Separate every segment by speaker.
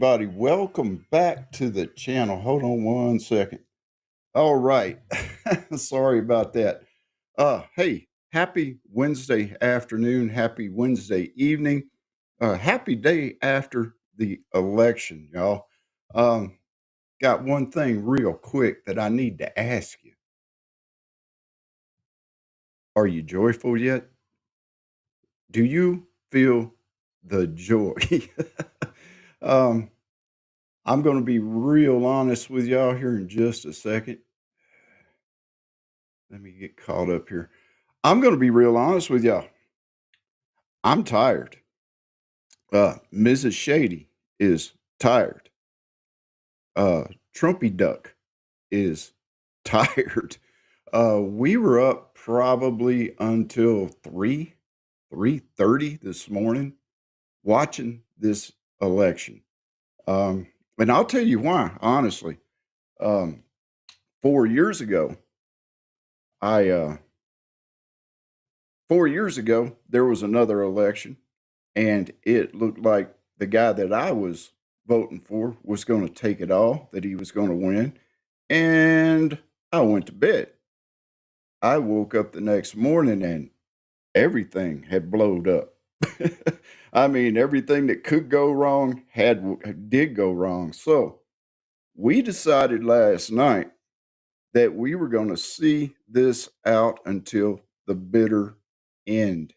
Speaker 1: everybody. Welcome back to the channel. Hold on one second. All right. Sorry about that. Hey, happy Wednesday afternoon. Happy Wednesday evening. Happy day after the election, y'all. Um, got one thing real quick that I need to ask you. Are you joyful yet? Do you feel the joy? um, I'm going to be real honest with y'all here in just a second. Let me get caught up here. I'm going to be real honest with y'all. I'm tired. Mrs. Shady is tired. Trumpy Duck is tired. We were up probably until 3:30 this morning watching this election. And I'll tell you why, honestly. Um, 4 years ago, I 4 years ago there was another election, and it looked like the guy that I was voting for was going to take it all, that he was going to win, and I went to bed. I woke up the next morning and everything had blowed up. I mean, everything that could go wrong did go wrong. So we decided last night that we were going to see this out until the bitter end.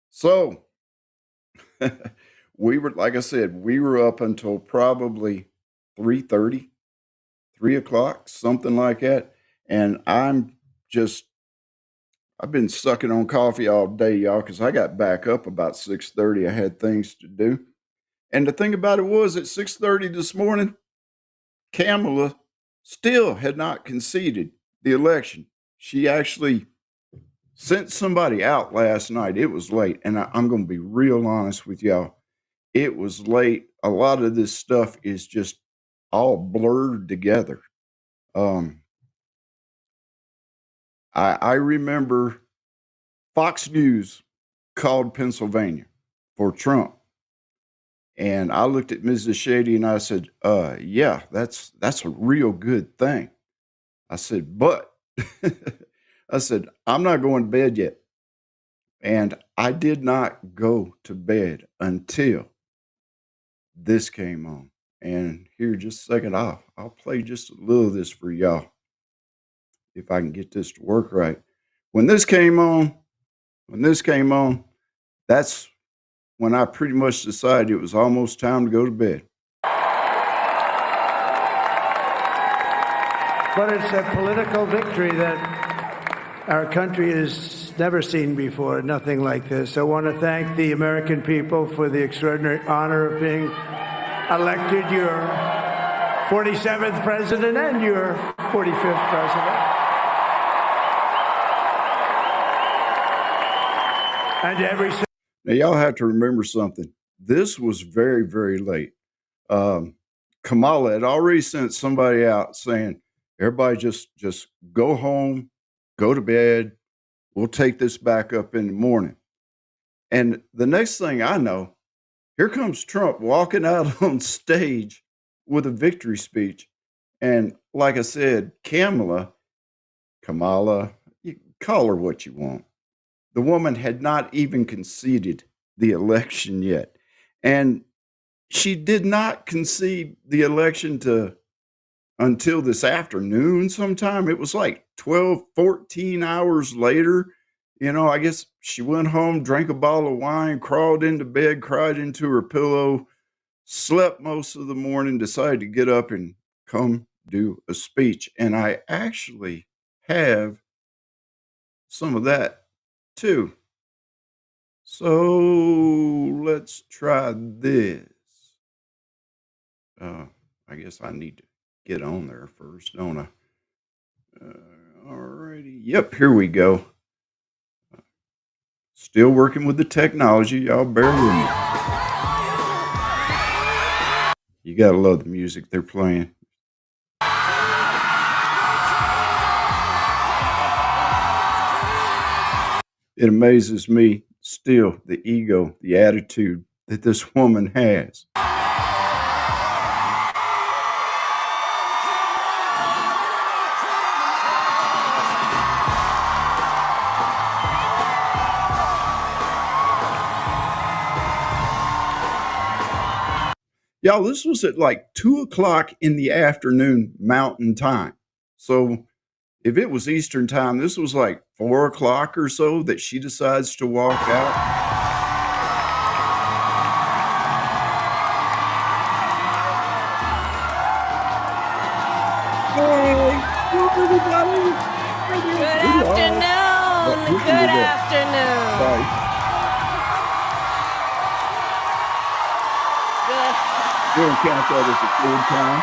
Speaker 1: So we were, like I said, we were up until probably 3:30, 3 o'clock, something like that. And I've been sucking on coffee all day, y'all, because I got back up about 6:30. I had things to do. And the thing about it was at 6:30 this morning, Kamala still had not conceded the election. She actually sent somebody out last night. It was late. And I'm going to be real honest with y'all. It was late. A lot of this stuff is just all blurred together. Um, I remember Fox News called Pennsylvania for Trump. And I looked at Mrs. Shady and I said, yeah, that's a real good thing. I said, but I said, I'm not going to bed yet. And I did not go to bed until this came on. And here, just a second, I'll play just a little of this for y'all if I can get this to work right. When this came on, that's when I pretty much decided it was almost time to go to bed.
Speaker 2: But it's a political victory that our country has never seen before, nothing like this. I want to thank the American people for the extraordinary honor of being elected your 47th president and your 45th president. And every...
Speaker 1: Now, y'all have to remember something. This was very, very late. Kamala had already sent somebody out saying, everybody just go home, go to bed. We'll take this back up in the morning. And the next thing I know, here comes Trump walking out on stage with a victory speech. And like I said, Kamala, you call her what you want. The woman had not even conceded the election yet. And she did not concede the election until this afternoon sometime. It was like 12, 14 hours later. You know, I guess she went home, drank a bottle of wine, crawled into bed, cried into her pillow, slept most of the morning, decided to get up and come do a speech. And I actually have some of that too. So let's try this. I guess I need to get on there first, don't I? Alrighty. Yep, here we go. Still working with the technology. Y'all bear with me. You gotta love the music they're playing. It amazes me still, the ego, the attitude that this woman has. Y'all, this was at like 2 o'clock in the afternoon Mountain Time. So if it was Eastern Time, this was like 4 o'clock or so that she decides to walk out. Hey, everybody.
Speaker 3: Good afternoon. Good afternoon.
Speaker 1: Bye. We don't count that as a full time.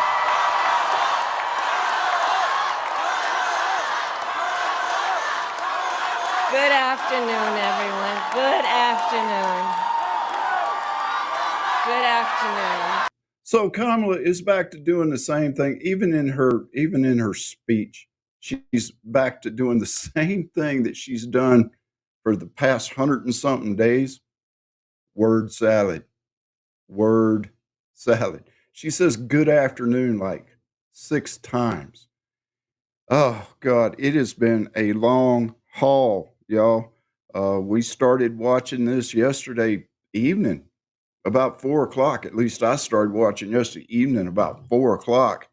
Speaker 3: Good afternoon, everyone. Good afternoon. Good afternoon.
Speaker 1: So Kamala is back to doing the same thing, even in her speech. She's back to doing the same thing that she's done for the past 100 and something days. Word salad. Word salad. She says good afternoon like 6 times. Oh God, it has been a long haul, y'all. We started watching this yesterday evening about 4 o'clock. At least I started watching yesterday evening about 4 o'clock.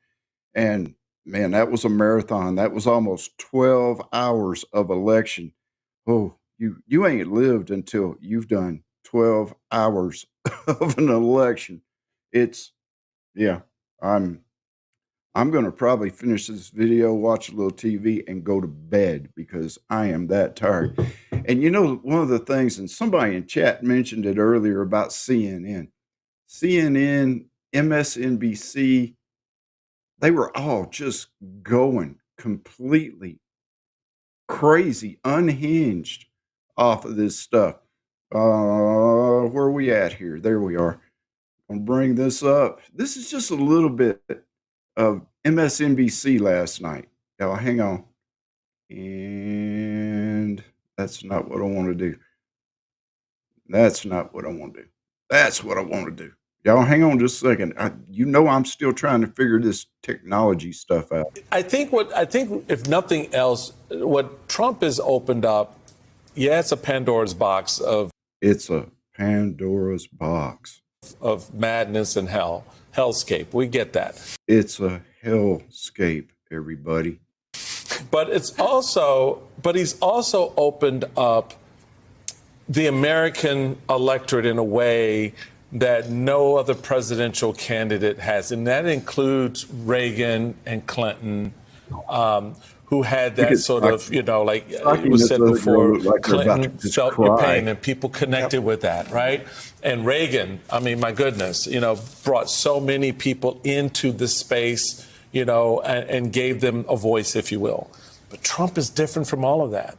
Speaker 1: And man, that was a marathon. That was almost 12 hours of election. Oh, you ain't lived until you've done 12 hours of an election. Yeah, I'm going to probably finish this video, watch a little TV, and go to bed because I am that tired. And you know, one of the things, and somebody in chat mentioned it earlier about CNN, MSNBC, they were all just going completely crazy, unhinged off of this stuff. Where are we at here? There we are. I'll bring this up. This is just a little bit of MSNBC last night. Y'all, hang on. And that's not what I want to do. That's not what I want to do. That's what I want to do. Y'all, hang on just a second. I'm still trying to figure this technology stuff out.
Speaker 4: I think if nothing else, what Trump has opened up, it's a Pandora's box of.
Speaker 1: It's a Pandora's box
Speaker 4: of madness and hellscape. We get that.
Speaker 1: It's a hellscape, everybody.
Speaker 4: But he's also opened up the American electorate in a way that no other presidential candidate has. And that includes Reagan and Clinton, who had that sort of, like it was said before, Clinton felt your pain and people connected with that, right? And Reagan, I mean, my goodness, brought so many people into the space, and gave them a voice, if you will. But Trump is different from all of that.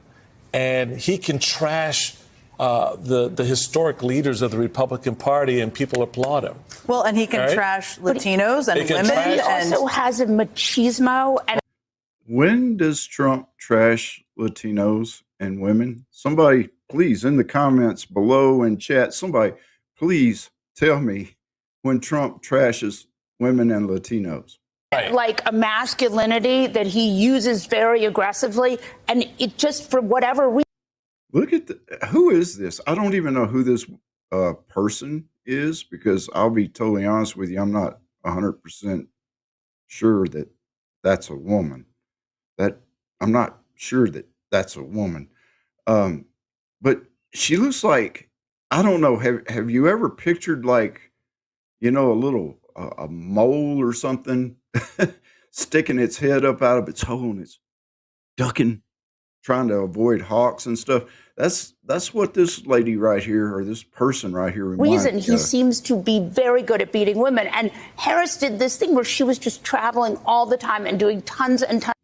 Speaker 4: And he can trash the historic leaders of the Republican Party, and people applaud him.
Speaker 5: Well, and he can trash Latinos and women.
Speaker 6: He also has a machismo. And
Speaker 1: when does Trump trash Latinos and women? Somebody, please, in the comments below in chat, somebody, please tell me when Trump trashes women and Latinos.
Speaker 6: Right. Like a masculinity that he uses very aggressively, and it just for whatever reason.
Speaker 1: Look at who is this? I don't even know who this person is, because I'll be totally honest with you, I'm not 100% sure that that's a woman. I'm not sure that that's a woman. But she looks like, I don't know, have you ever pictured like, a little a mole or something sticking its head up out of its hole and it's ducking, trying to avoid hawks and stuff. That's what this lady right here, or this person right here,
Speaker 6: reason he seems to be very good at beating women. And Harris did this thing where she was just traveling all the time and doing tons and tons.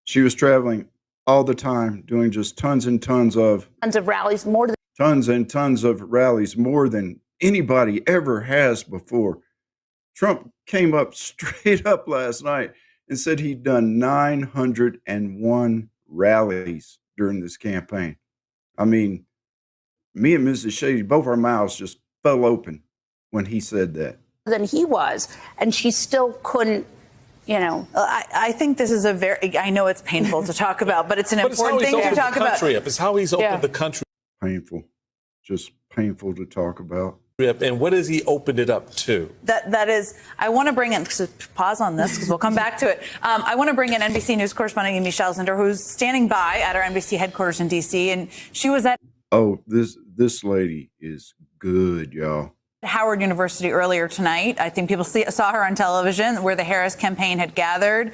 Speaker 1: She was traveling all the time, doing just tons and tons of
Speaker 6: rallies,
Speaker 1: tons and tons of rallies, more than anybody ever has before. Trump came up straight up last night and said he'd done 901 rallies during this campaign. I mean, me and Mrs. Shady, both our mouths just fell open when he said that.
Speaker 6: Than he was, and she still couldn't.
Speaker 5: I think this is I know it's painful to talk about, but it's an important thing to talk about.
Speaker 4: It's how he's opened the country.
Speaker 1: Painful, just painful to talk about.
Speaker 4: And what has he opened it up to?
Speaker 5: That is, I want to bring in, pause on this because we'll come back to it. I want to bring in NBC News correspondent Michelle Zinder, who's standing by at our NBC headquarters in D.C. And she was at
Speaker 1: this lady is good, y'all.
Speaker 5: Howard University earlier tonight. I think people saw her on television where the Harris campaign had gathered.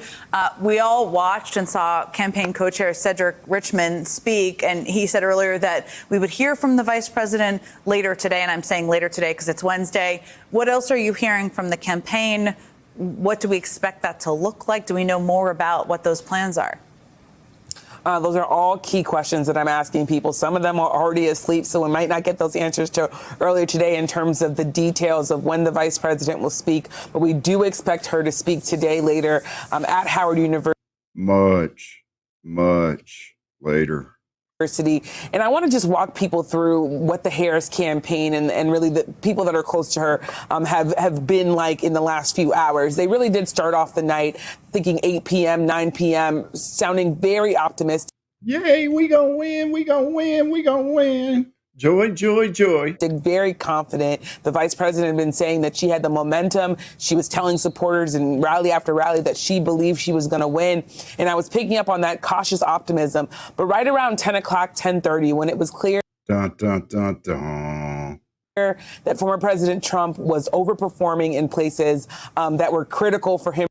Speaker 5: We all watched and saw campaign co-chair Cedric Richmond speak, and he said earlier that we would hear from the vice president later today, and I'm saying later today because it's Wednesday. What else are you hearing from the campaign? What do we expect that to look like? Do we know more about what those plans are?
Speaker 7: Those are all key questions that I'm asking people. Some of them are already asleep, so we might not get those answers to earlier today in terms of the details of when the vice president will speak. But we do expect her to speak today later at Howard University.
Speaker 1: Much later.
Speaker 7: And I want to just walk people through what the Harris campaign and really the people that are close to her have been like in the last few hours. They really did start off the night thinking 8 p.m., 9 p.m., sounding very optimistic.
Speaker 1: Yay, we gonna win, we gonna win, we gonna win. Joy, joy, joy.
Speaker 7: Very confident. The vice president had been saying that she had the momentum. She was telling supporters in rally after rally that she believed she was going to win. And I was picking up on that cautious optimism. But right around 10 o'clock, 10:30, when it was clear
Speaker 1: dun, dun, dun, dun.
Speaker 7: that former President Trump was overperforming in places that were critical for him.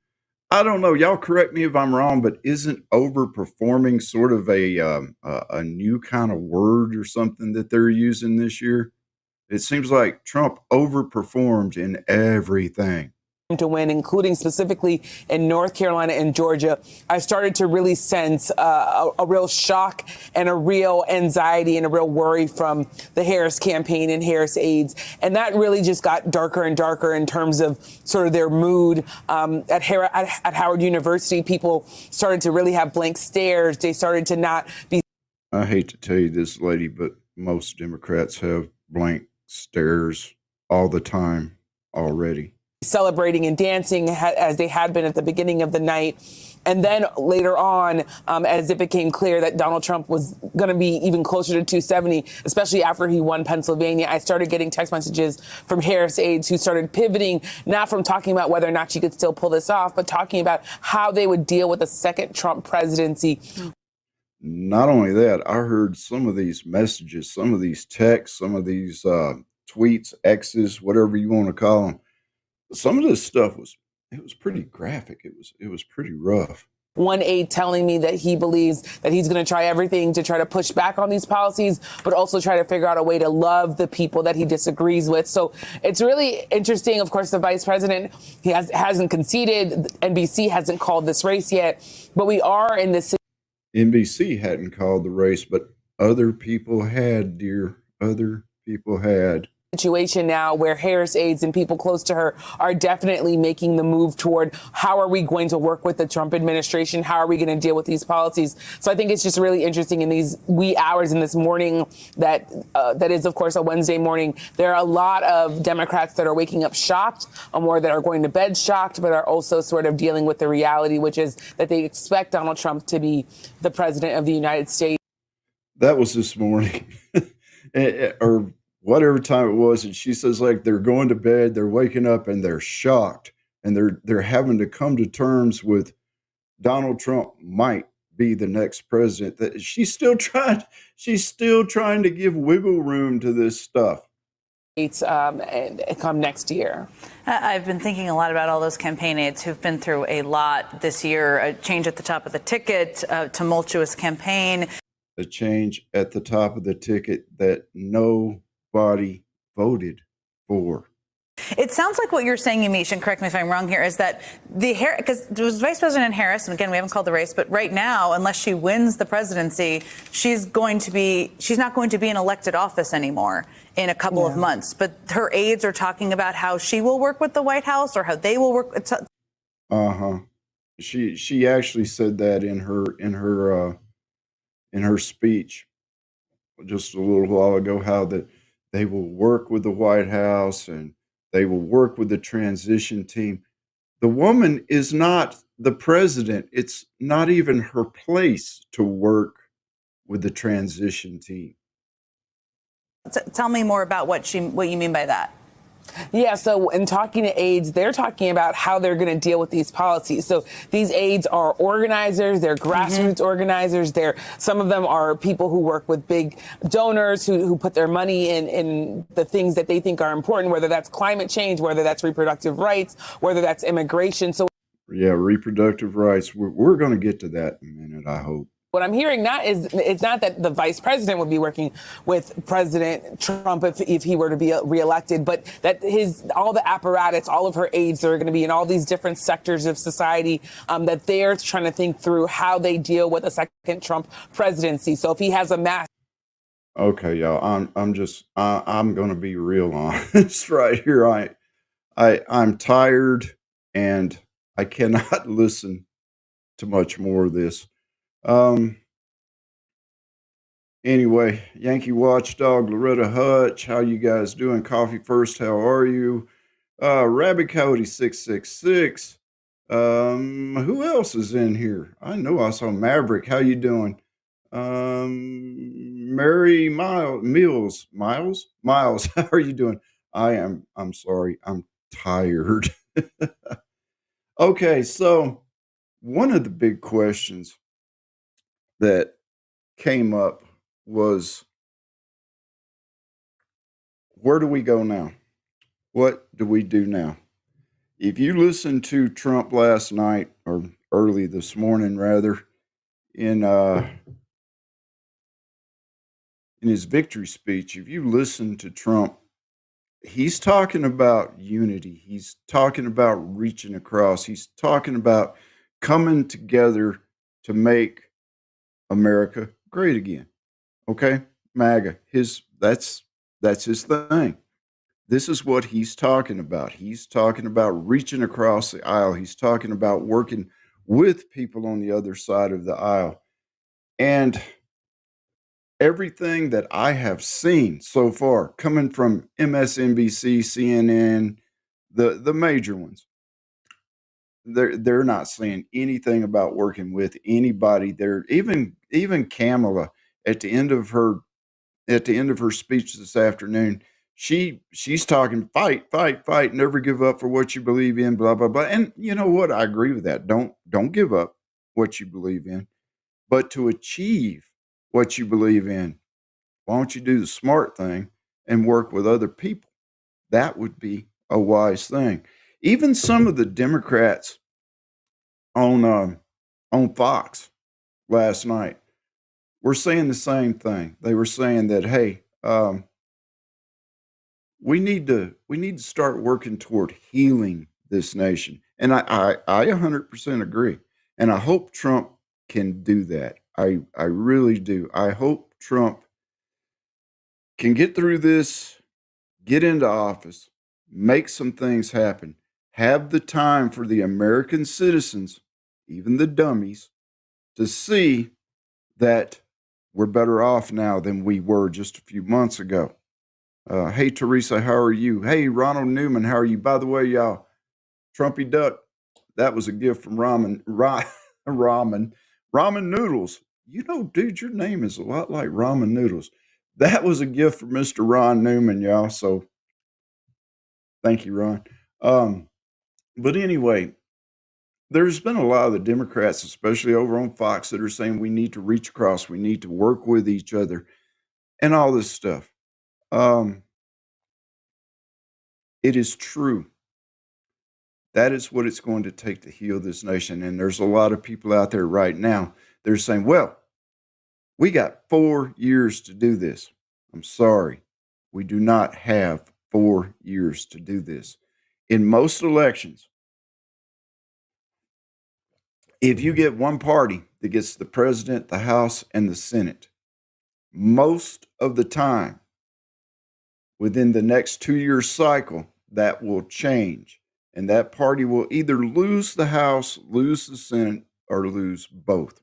Speaker 1: I don't know. Y'all correct me if I'm wrong, but isn't overperforming sort of a new kind of word or something that they're using this year? It seems like Trump overperformed in everything.
Speaker 7: To win, including specifically in North Carolina and Georgia, I started to really sense a real shock and a real anxiety and a real worry from the Harris campaign and Harris aides. And that really just got darker and darker in terms of sort of their mood. At Howard University, people started to really have blank stares. They started to not be.
Speaker 1: I hate to tell you this, lady, but most Democrats have blank stares all the time already.
Speaker 7: Celebrating and dancing as they had been at the beginning of the night. And then later on, as it became clear that Donald Trump was going to be even closer to 270, especially after he won Pennsylvania, I started getting text messages from Harris aides who started pivoting, not from talking about whether or not she could still pull this off, but talking about how they would deal with a second Trump presidency.
Speaker 1: Not only that, I heard some of these messages, some of these texts, some of these tweets, X's, whatever you want to call them. Some of this stuff was pretty graphic. It was pretty rough.
Speaker 7: One aide telling me that he believes that he's going to try everything to try to push back on these policies, but also try to figure out a way to love the people that he disagrees with. So it's really interesting. Of course, the vice president, he hasn't conceded. NBC hasn't called this race yet, but we are in this.
Speaker 1: NBC hadn't called the race, but other people had, dear. Other people had.
Speaker 7: Situation now where Harris aides and people close to her are definitely making the move toward how are we going to work with the Trump administration? How are we going to deal with these policies? So I think it's just really interesting in these wee hours in this morning that is, of course, a Wednesday morning. There are a lot of Democrats that are waking up shocked, or that are going to bed shocked, but are also sort of dealing with the reality, which is that they expect Donald Trump to be the president of the United States.
Speaker 1: That was this morning. Or whatever time it was, and she says like they're going to bed, they're waking up, and they're shocked, and they're having to come to terms with Donald Trump might be the next president. That she's still trying to give wiggle room to this stuff.
Speaker 7: And come next year.
Speaker 5: I've been thinking a lot about all those campaign aides who've been through a lot this year. A change at the top of the ticket, a tumultuous campaign.
Speaker 1: A change at the top of the ticket that nobody voted for.
Speaker 5: It sounds like what you're saying, Yamiche, and correct me if I'm wrong here, is that because there was Vice President Harris, and again, we haven't called the race, but right now, unless she wins the presidency, she's not going to be in elected office anymore in a couple of months. But her aides are talking about how she will work with the White House or how they will work.
Speaker 1: She actually said that in her speech just a little while ago, how that they will work with the White House and they will work with the transition team. The woman is not the president. It's not even her place to work with the transition team.
Speaker 5: Tell me more about what you mean by that.
Speaker 7: Yeah, so in talking to aides, they're talking about how they're going to deal with these policies. So these aides are organizers, they're grassroots organizers, some of them are people who work with big donors who put their money in the things that they think are important, whether that's climate change, whether that's reproductive rights, whether that's immigration. So
Speaker 1: Yeah, reproductive rights. We're going to get to that in a minute, I hope.
Speaker 7: what I'm hearing it's not that the vice president would be working with President Trump if he were to be reelected, but that all the apparatus, all of her aides that are going to be in all these different sectors of society, that they're trying to think through how they deal with a second Trump presidency. So if he has a mass.
Speaker 1: Okay, y'all. I'm going to be real honest right here. I'm tired and I cannot listen to much more of this. Anyway, Yankee Watchdog, Loretta Hutch, how you guys doing? Coffee First, how are you? Rabbit Cody 666. Who else is in here? I know I saw Maverick. How you doing? Mary Miles, how are you doing? I'm sorry. I'm tired. Okay, so one of the big questions that came up was, where do we go now? What do we do now? If you listened to Trump last night, or early this morning rather, in his victory speech, if you listen to Trump, he's talking about unity. He's talking about reaching across. He's talking about coming together to make America great again. Okay? MAGA. That's his thing. This is what he's talking about. He's talking about reaching across the aisle. He's talking about working with people on the other side of the aisle. And everything that I have seen so far, coming from MSNBC, CNN, the major ones, they're not saying anything about working with anybody. They're even Kamala at the end of her speech this afternoon, she's talking fight, fight, fight, never give up for what you believe in, blah blah blah. And you know what? I agree with that. Don't give up what you believe in, but to achieve what you believe in, why don't you do the smart thing and work with other people? That would be a wise thing. Even some of the Democrats on Fox last night were saying the same thing. They were saying that, hey, we need to start working toward healing this nation. And I 100% agree. And I hope Trump can do that. I really do. I hope Trump can get through this, get into office, make some things happen, have the time for the American citizens, even the dummies, to see that we're better off now than we were just a few months ago. Hey, Teresa, how are you? Hey, Ronald Newman, how are you? By the way, y'all, Trumpy Duck, that was a gift from ramen noodles. You know, dude, your name is a lot like ramen noodles. That was a gift from Mr. Ron Newman, y'all. So thank you, Ron. But anyway, there's been a lot of the Democrats, especially over on Fox, that are saying we need to reach across, we need to work with each other, and all this stuff. It is true. That is what it's going to take to heal this nation. And there's a lot of people out there right now, they're saying, well, we got 4 years to do this. I'm sorry. We do not have 4 years to do this. In most elections, if you get one party that gets the president, the House, and the Senate, most of the time, within the next 2-year cycle, that will change. And that party will either lose the House, lose the Senate, or lose both.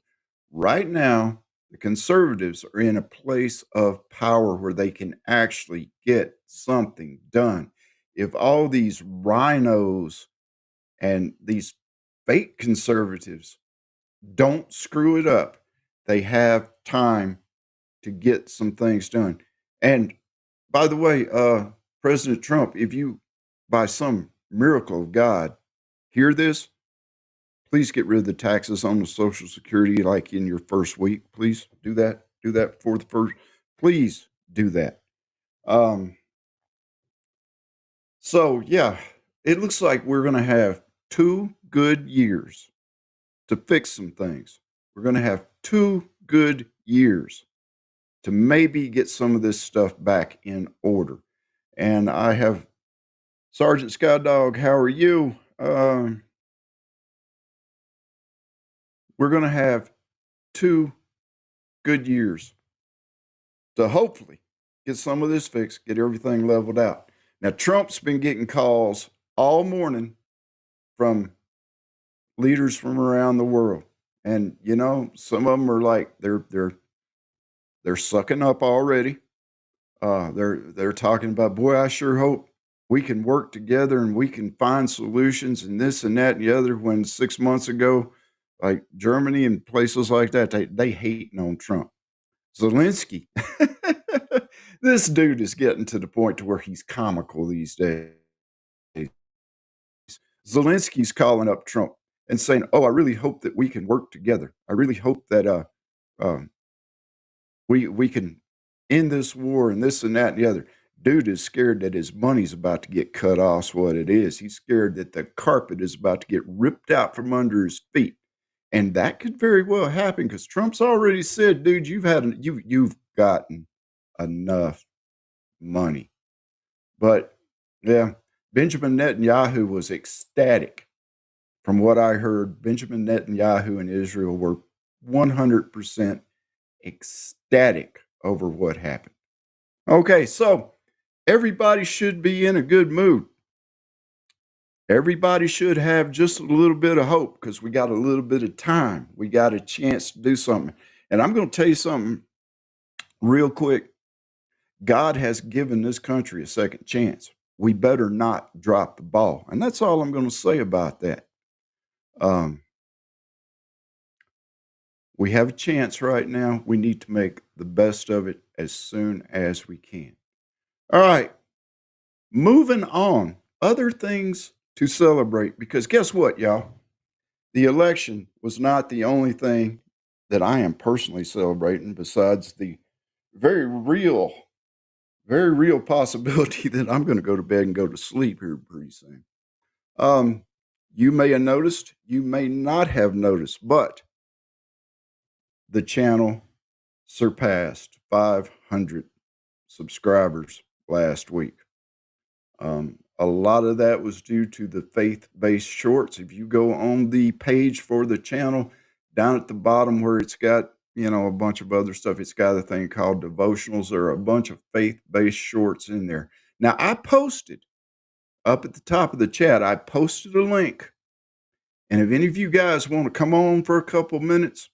Speaker 1: Right now, the conservatives are in a place of power where they can actually get something done. If all these rhinos and these fake conservatives don't screw it up, they have time to get some things done. And by the way, President Trump, if you by some miracle of God, hear this, please get rid of the taxes on the Social Security like in your first week. Please do that. Do that before the first. Please do that. So, yeah, it looks like we're going to have 2 good years to fix some things. We're going to have 2 good years to maybe get some of this stuff back in order. And I have Sergeant Skydog, how are you? We're going to have 2 good years to hopefully get some of this fixed, get everything leveled out. Now, Trump's been getting calls all morning from leaders from around the world. And you know, some of them are like they're sucking up already. They're talking about, boy, I sure hope we can work together and we can find solutions and this and that and the other. When 6 months ago, like Germany and places like that, they hating on Trump. Zelensky, this dude is getting to the point to where he's comical these days. Zelensky's calling up Trump and saying, "Oh, I really hope that we can work together. I really hope that um, we can end this war and this and that and the other." Dude is scared that his money's about to get cut off. Is what it is. He's scared that the carpet is about to get ripped out from under his feet, and that could very well happen because Trump's already said, "Dude, you've gotten enough money." But yeah, Benjamin Netanyahu was ecstatic. From what I heard, Benjamin Netanyahu and Israel were 100% ecstatic over what happened. Okay, so everybody should be in a good mood. Everybody should have just a little bit of hope because we got a little bit of time. We got a chance to do something. And I'm going to tell you something real quick. God has given this country a second chance. We better not drop the ball. And that's all I'm going to say about that. We have a chance right now. We need to make the best of it as soon as we can. All right. Moving on. Other things to celebrate because guess what, y'all? The election was not the only thing that I am personally celebrating besides the very real possibility that I'm going to go to bed and go to sleep here pretty soon. You may have noticed, you may not have noticed, but the channel surpassed 500 subscribers last week. A lot of that was due to the faith-based shorts. If you go on the page for the channel, down at the bottom where it's got, you know, a bunch of other stuff, it's got a thing called devotionals. There are a bunch of faith-based shorts in there. Now, I posted up at the top of the chat, I posted a link. And if any of you guys want to come on for a couple minutes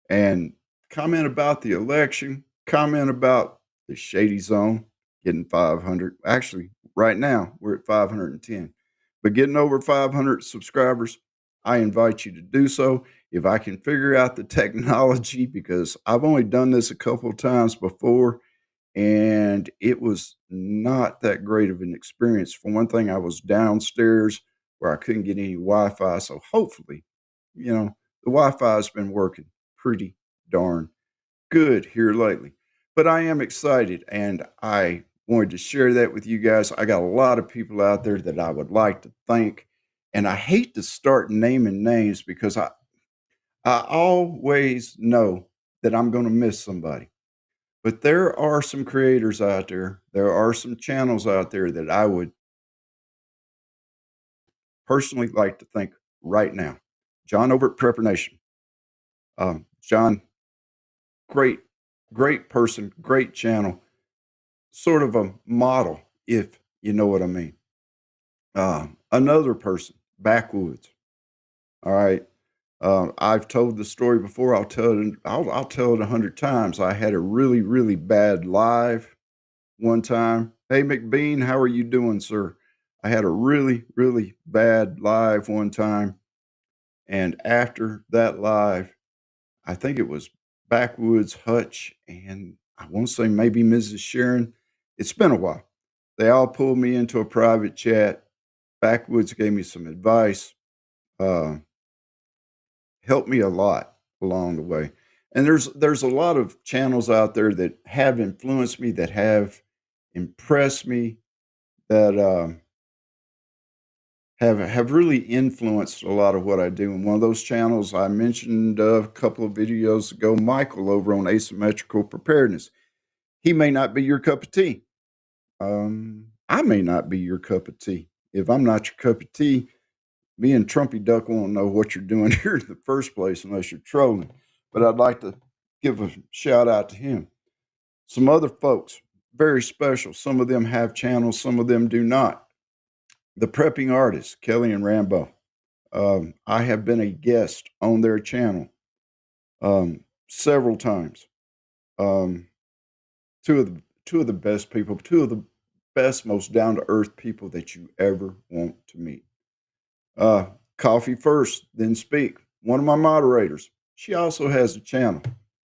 Speaker 1: and comment about the election, comment about the Shady Zone getting 500. Actually, right now, we're at 510. But getting over 500 subscribers, I invite you to do so. If I can figure out the technology, because I've only done this a couple of times before, and it was not that great of an experience. For one thing, I was downstairs where I couldn't get any Wi-Fi. So hopefully, you know, the Wi-Fi has been working pretty darn good here lately. But I am excited, and I wanted to share that with you guys. I got a lot of people out there that I would like to thank, and I hate to start naming names because I always know that I'm going to miss somebody. But there are some creators out there. There are some channels out there that I would personally like to thank right now. John over at Prepper Nation. John, great person, great channel, sort of a model, if you know what I mean. Another person, Backwoods. All right. I've told the story before. I'll tell it 100 times. I had a really bad live one time. Hey, McBean, how are you doing, sir? I had a really bad live one time. And after that live, I think it was Backwoods, Hutch, and I want to say maybe Mrs. Sharon. It's been a while. They all pulled me into a private chat backwoods, gave me some advice, uh, helped me a lot along the way. And there's a lot of channels out there that have influenced me, that have impressed me, that have really influenced a lot of what I do. And one of those channels I mentioned a couple of videos ago, Michael over on Asymmetrical Preparedness. He may not be your cup of tea. I may not be your cup of tea. If I'm not your cup of tea, me and Trumpy Duck won't know what you're doing here in the first place unless you're trolling. But I'd like to give a shout out to him. Some other folks, very special. Some of them have channels, some of them do not. The Prepping Artists, Kelly and Rambo. I have been a guest on their channel several times. Um, two of the best people, two of the best, most down to earth people that you ever want to meet. Coffee First, Then Speak. One of my moderators. She also has a channel.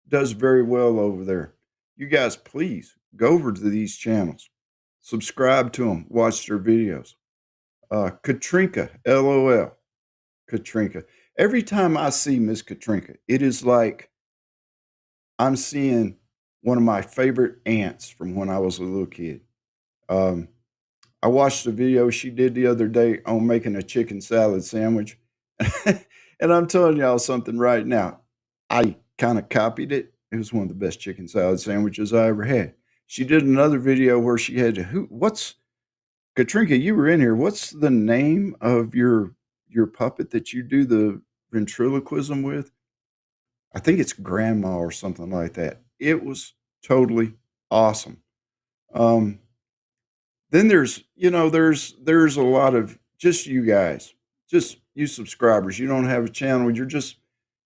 Speaker 1: Does very well over there. You guys, please go over to these channels. Subscribe to them. Watch their videos. Katrinka, LOL. Katrinka. Every time I see Miss Katrinka, it is like I'm seeing one of my favorite aunts from when I was a little kid. I watched the video she did the other day on making a chicken salad sandwich. And I'm telling y'all something right now. I kind of copied it. It was one of the best chicken salad sandwiches I ever had. She did another video where she had Katrinka, you were in here. What's the name of your puppet that you do the ventriloquism with? I think it's Grandma or something like that. It was totally awesome. Then there's a lot of just you guys, just you subscribers. You don't have a channel.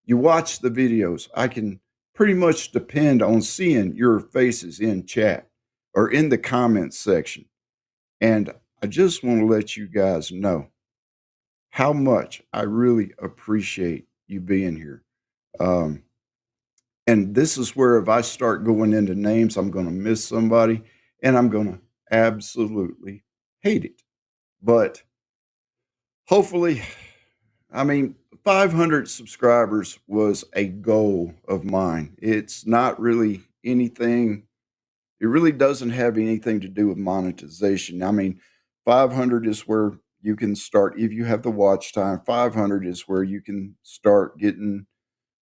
Speaker 1: You watch the videos. I can pretty much depend on seeing your faces in chat or in the comments section. And I just want to let you guys know how much I really appreciate you being here. And this is where if I start going into names, I'm going to miss somebody and I'm going to absolutely hate it. But hopefully, 500 subscribers was a goal of mine. It's not really anything, it really doesn't have anything to do with monetization. 500 is where you can start, if you have the watch time, 500 is where you can start getting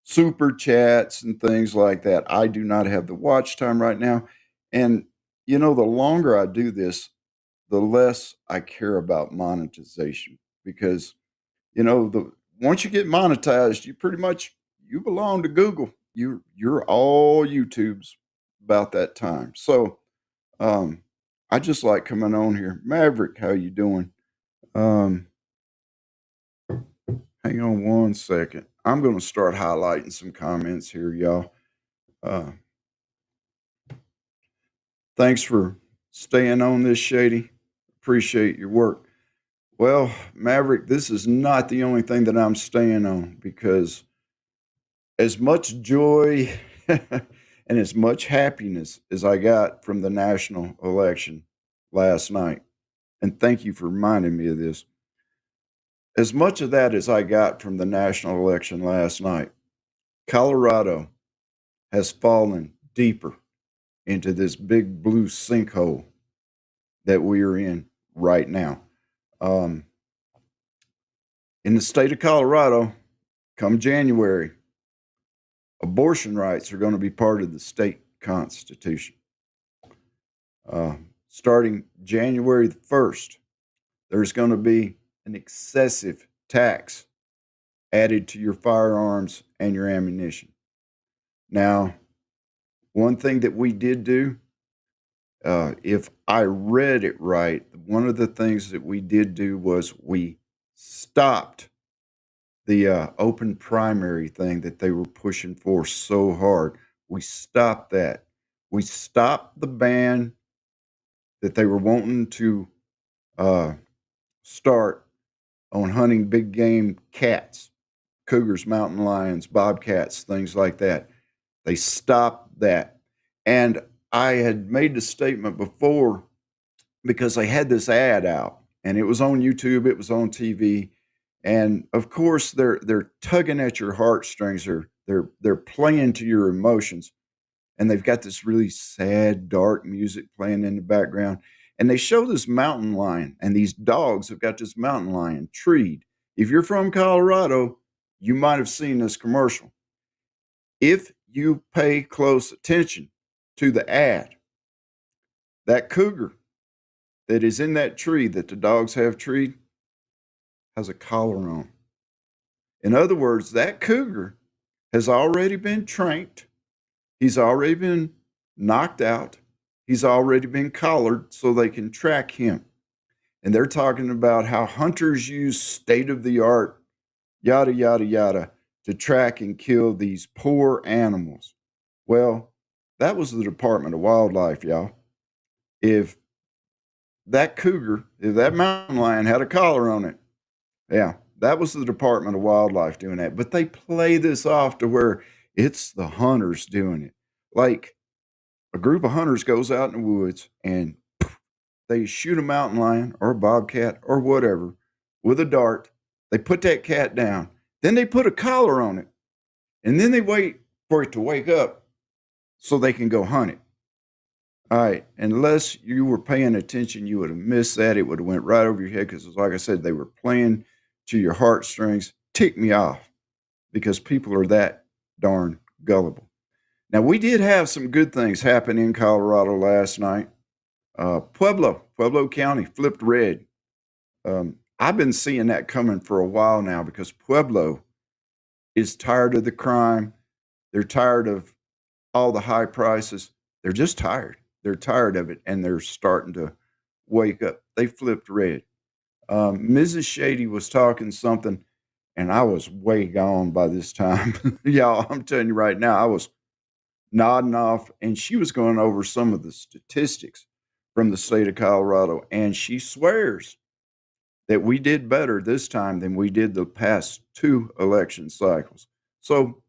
Speaker 1: super chats and things like that. I do not have the watch time right now. And, the longer I do this, the less I care about monetization because, once you get monetized, you belong to Google. You're all YouTube's about that time. So, I just like coming on here. Maverick, how you doing? Hang on one second. I'm going to start highlighting some comments here, y'all. Thanks for staying on this, Shady. Appreciate your work. Well, Maverick, this is not the only thing that I'm staying on because as much joy and as much happiness as I got from the national election last night, and thank you for reminding me of this, as much of that as I got from the national election last night, Colorado has fallen deeper into this big blue sinkhole that we are in right now. In the state of Colorado, come January, abortion rights are going to be part of the state constitution. Starting January the 1st, there's going to be an excessive tax added to your firearms and your ammunition. Now, one thing that we did do, if I read it right, one of the things that we did do was we stopped the open primary thing that they were pushing for so hard. We stopped that. We stopped the ban that they were wanting to start on hunting big game cats, cougars, mountain lions, bobcats, things like that. They stopped that. And I had made the statement before because they had this ad out and it was on YouTube, it was on TV, and of course they're tugging at your heartstrings. They're playing to your emotions, and they've got this really sad, dark music playing in the background. And they show this mountain lion, and these dogs have got this mountain lion treed. If you're from Colorado, you might have seen this commercial. If you pay close attention to the ad, that cougar that is in that tree that the dogs have treed has a collar on. In other words, that cougar has already been trained. He's already been knocked out. He's already been collared so they can track him. And they're talking about how hunters use state of the art, yada, yada, yada, to track and kill these poor animals. Well, that was the Department of Wildlife, y'all. If that cougar, if that mountain lion had a collar on it, yeah, that was the Department of Wildlife doing that. But they play this off to where it's the hunters doing it. Like a group of hunters goes out in the woods and they shoot a mountain lion or a bobcat or whatever with a dart. They put that cat down. Then they put a collar on it. And then they wait for it to wake up so they can go hunt it. All right. Unless you were paying attention, you would have missed that. It would have went right over your head because, like I said, they were playing to your heartstrings. Tick me off because people are that darn gullible. Now, we did have some good things happen in Colorado last night. Pueblo County flipped red. I've been seeing that coming for a while now because Pueblo is tired of the crime. They're tired of all the high prices. They're just tired. They're tired of it, and they're starting to wake up. They flipped red. Mrs. Shady was talking something, and I was way gone by this time. Y'all, I'm telling you right now, I was nodding off, and she was going over some of the statistics from the state of Colorado, and she swears that we did better this time than we did the past 2 election cycles. So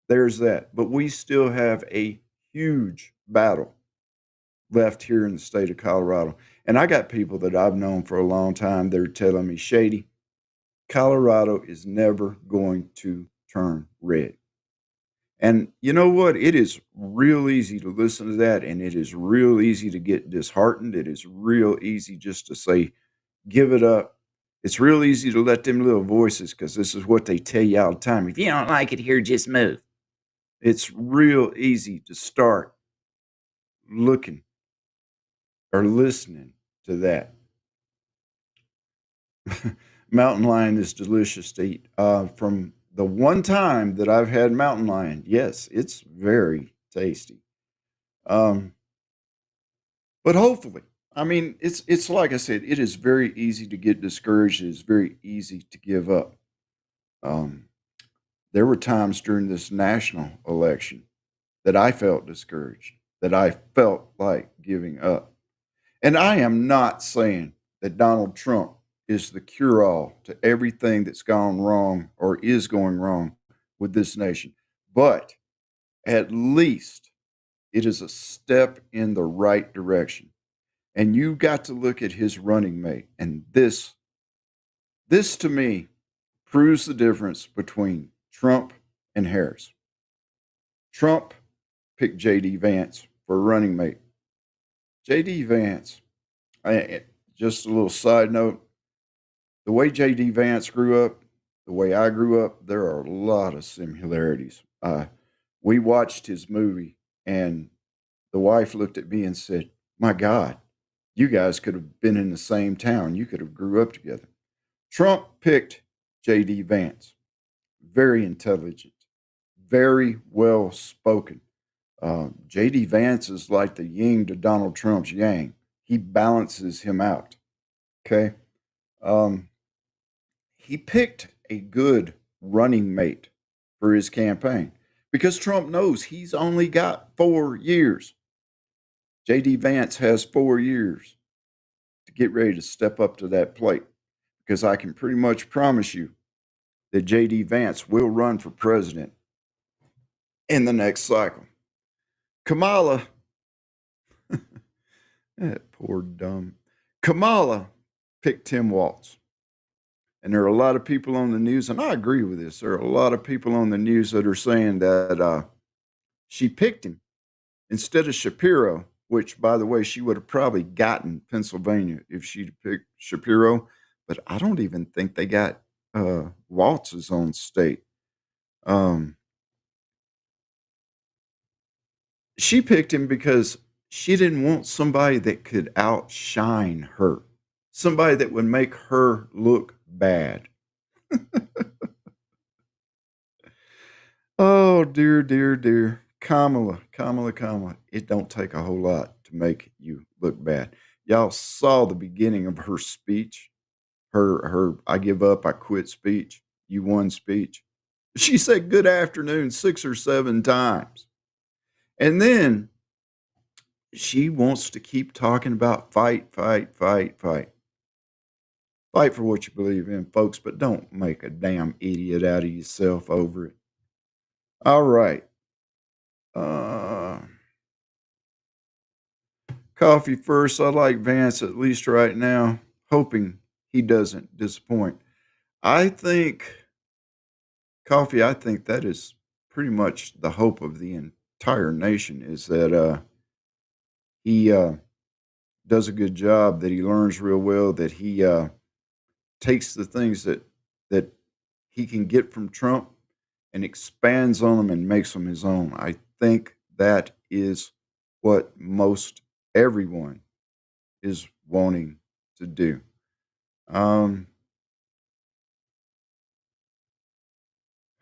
Speaker 1: there's that. But we still have a huge battle left here in the state of Colorado. And I got people that I've known for a long time. They're telling me, Shady, Colorado is never going to turn red. And you know what? It is real easy to listen to that, and it is real easy to get disheartened. It is real easy just to say, give it up. It's real easy to let them little voices, because this is what they tell you all the time. If you don't like it here, just move. It's real easy to start looking or listening to that. Mountain lion is delicious to eat. From the one time that I've had mountain lion, yes, it's very tasty. But hopefully, I mean, it's like I said, it is very easy to get discouraged. It is very easy to give up. There were times during this national election that I felt discouraged, that I felt like giving up. And I am not saying that Donald Trump is the cure-all to everything that's gone wrong or is going wrong with this nation. But at least it is a step in the right direction. And you got to look at his running mate. And this to me proves the difference between Trump and Harris. Trump picked J.D. Vance for a running mate. J.D. Vance, just a little side note, the way J.D. Vance grew up, the way I grew up, there are a lot of similarities. We watched his movie, and the wife looked at me and said, my God, you guys could have been in the same town. You could have grew up together. Trump picked J.D. Vance. Very intelligent, very well spoken. J.D. Vance is like the yin to Donald Trump's yang. He balances him out. Okay. He picked a good running mate for his campaign because Trump knows he's only got 4 years. J.D. Vance has 4 years to get ready to step up to that plate, because I can pretty much promise you that J.D. Vance will run for president in the next cycle. Kamala, that poor dumb, Kamala pick Tim Walz. And there are a lot of people on the news, and I agree with this. There are a lot of people on the news that are saying that she picked him instead of Shapiro, which, by the way, she would have probably gotten Pennsylvania if she'd picked Shapiro. But I don't even think they got Walz's own state. She picked him because she didn't want somebody that could outshine her, somebody that would make her look bad. Oh, dear, dear, dear. Kamala, Kamala, Kamala. It don't take a whole lot to make you look bad. Y'all saw the beginning of her speech, her I give up, I quit speech, you won speech. She said good afternoon 6 or 7 times. And then she wants to keep talking about fight, fight, fight, fight. Fight for what you believe in, folks, but don't make a damn idiot out of yourself over it. All right. Coffee first. I like Vance at least right now, hoping he doesn't disappoint. I think, Coffee, I think that is pretty much the hope of the entire nation is that he does a good job, that he learns real well, that he takes the things that he can get from Trump and expands on them and makes them his own. I think that is what most everyone is wanting to do. Hang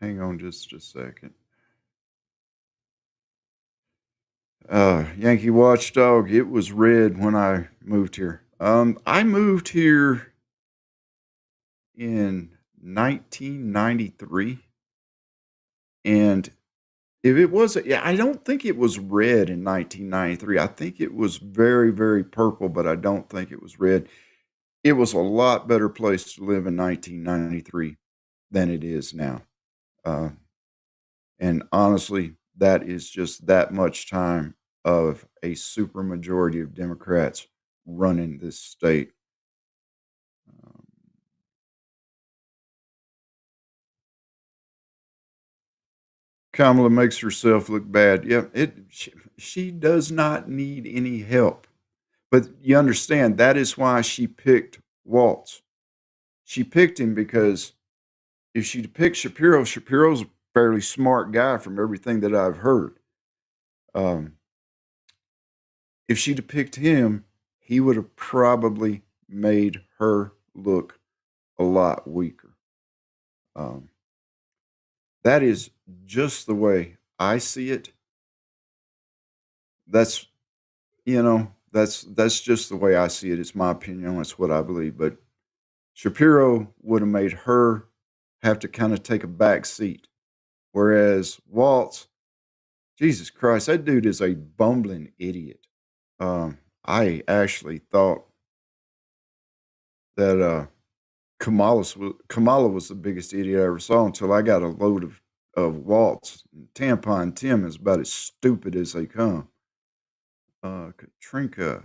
Speaker 1: on just a second. Yankee Watchdog, it was red when I moved here. I moved here in 1993. And if it wasn't, yeah, I don't think it was red in 1993. I think it was very, very purple, but I don't think it was red. It was a lot better place to live in 1993 than it is now. Uh, and honestly, that is just that much time of a super majority of Democrats running this state. Kamala makes herself look bad. Yeah, she does not need any help. But you understand that is why she picked Waltz. She picked him because if she'd picked Shapiro, Shapiro's a fairly smart guy from everything that I've heard. Um, if she'd have picked him, he would have probably made her look a lot weaker. Um, that is just the way I see it. That's that's just the way I see it. It's my opinion. That's what I believe. But Shapiro would have made her have to kind of take a back seat, whereas Waltz, Jesus Christ, that dude is a bumbling idiot. I actually thought that Kamala was the biggest idiot I ever saw until I got a load of Waltz. Tampon Tim is about as stupid as they come. Katrinka,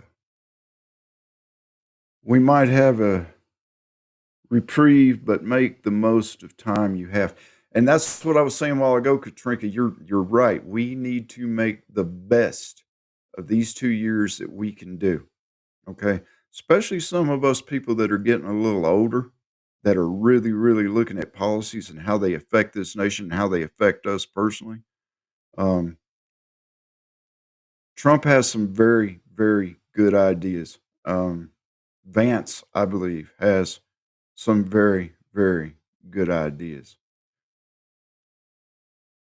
Speaker 1: we might have a reprieve, but make the most of time you have. And that's what I was saying a while ago, Katrinka. You're right. We need to make the best of these 2 years that we can do. Okay. Especially some of us people that are getting a little older, that are really, really looking at policies and how they affect this nation and how they affect us personally. Trump has some very, very good ideas. Vance, I believe, has some very, very good ideas.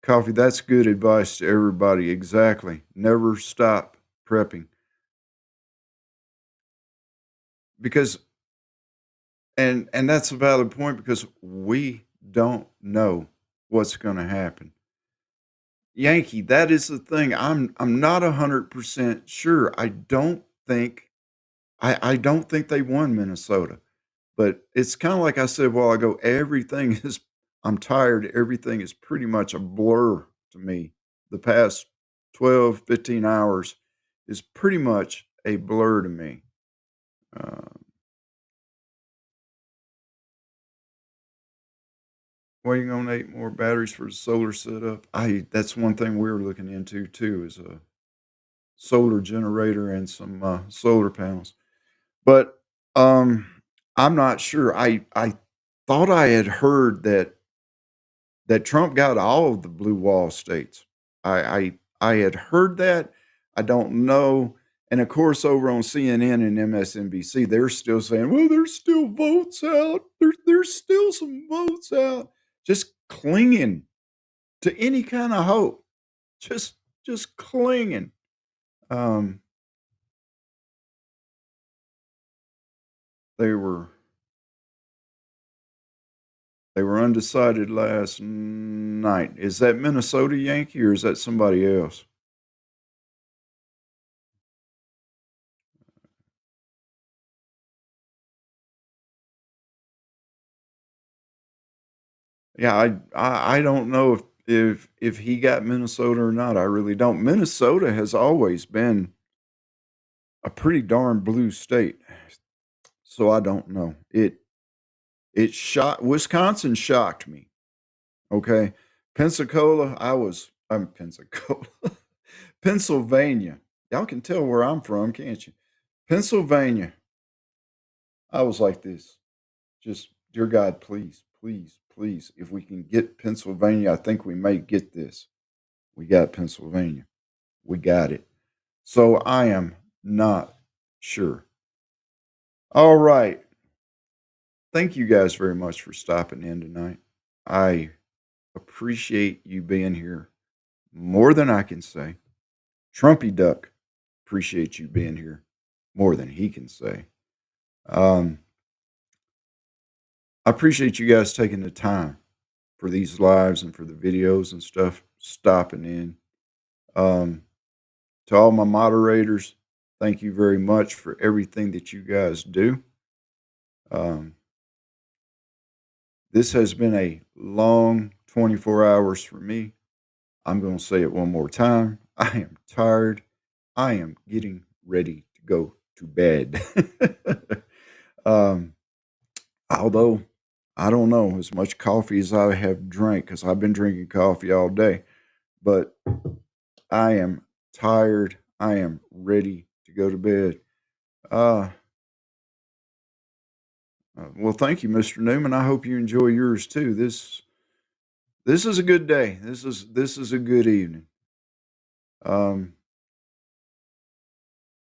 Speaker 1: Coffee, that's good advice to everybody. Exactly. Never stop prepping. Because and that's a valid point because we don't know what's going to happen. Yankee, that is the thing. I'm not 100% sure. I don't think they won Minnesota. But it's kind of like I said a while ago, everything is I'm tired. Everything is pretty much a blur to me. The past 12, 15 hours is pretty much a blur to me. Uh, Where you gonna need more batteries for the solar setup? That's one thing we're looking into too, is a solar generator and some solar panels. But I'm not sure. I thought I had heard that Trump got all of the blue wall states. I had heard that. I don't know. And of course, over on CNN and MSNBC, they're still saying, "Well, there's still votes out. There's still some votes out." Just clinging to any kind of hope. Just clinging. Um, they were they were undecided last night. Is that Minnesota Yankee or is that somebody else? Yeah, I don't know if he got Minnesota or not. I really don't. Minnesota has always been a pretty darn blue state, so I don't know. It shocked Wisconsin shocked me. Okay, Pensacola, Pensacola, Pennsylvania. Y'all can tell where I'm from, can't you? Pennsylvania. I was like this. Just, dear God, please, please, please, if we can get Pennsylvania, I think we may get this. We got Pennsylvania. We got it. So I am not sure. All right. Thank you guys very much for stopping in tonight. I appreciate you being here more than I can say. Trumpy Duck, appreciate you being here more than he can say. I appreciate you guys taking the time for these lives and for the videos and stuff, stopping in. To all my moderators, thank you very much for everything that you guys do. This has been a long 24 hours for me. I'm going to say it one more time. I am tired. I am getting ready to go to bed. Although I don't know as much coffee as I have drank, because I've been drinking coffee all day, but I am tired. I am ready to go to bed. Well, thank you, Mr. Newman. I hope you enjoy yours too. This is a good day. This is a good evening.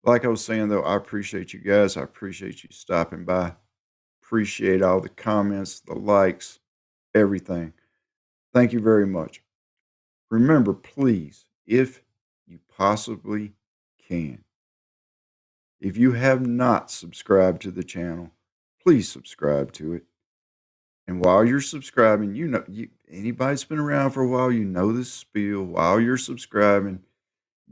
Speaker 1: Like I was saying though, I appreciate you guys. I appreciate you stopping by. Appreciate all the comments, the likes, everything. Thank you very much. Remember, please, if you possibly can, if you have not subscribed to the channel, please subscribe to it. And while you're subscribing, anybody that's been around for a while, you know this spiel. While you're subscribing,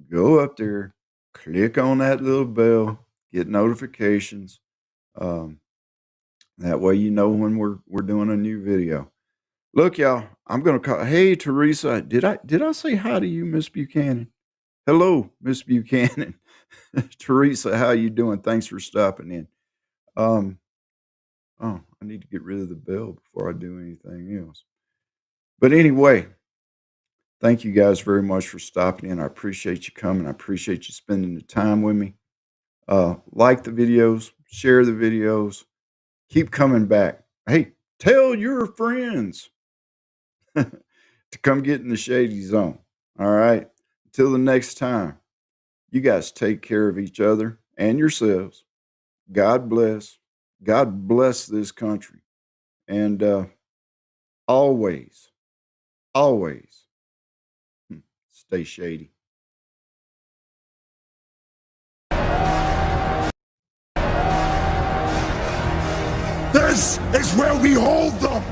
Speaker 1: go up there, click on that little bell, get notifications. That way you know when we're doing a new video. Look, y'all, I'm gonna call. Hey, Teresa, did I say hi to you, Miss Buchanan? Hello, Miss Buchanan. Teresa, how you doing? Thanks for stopping in. Oh, I need to get rid of the bell before I do anything else. But anyway, thank you guys very much for stopping in. I appreciate you coming. I appreciate you spending the time with me. Like the videos, share the videos, keep coming back. Hey, tell your friends to come get in the Shady Zone. All right. Until the next time, you guys take care of each other and yourselves. God bless. God bless this country. And always, always stay shady.
Speaker 8: This is where we hold them.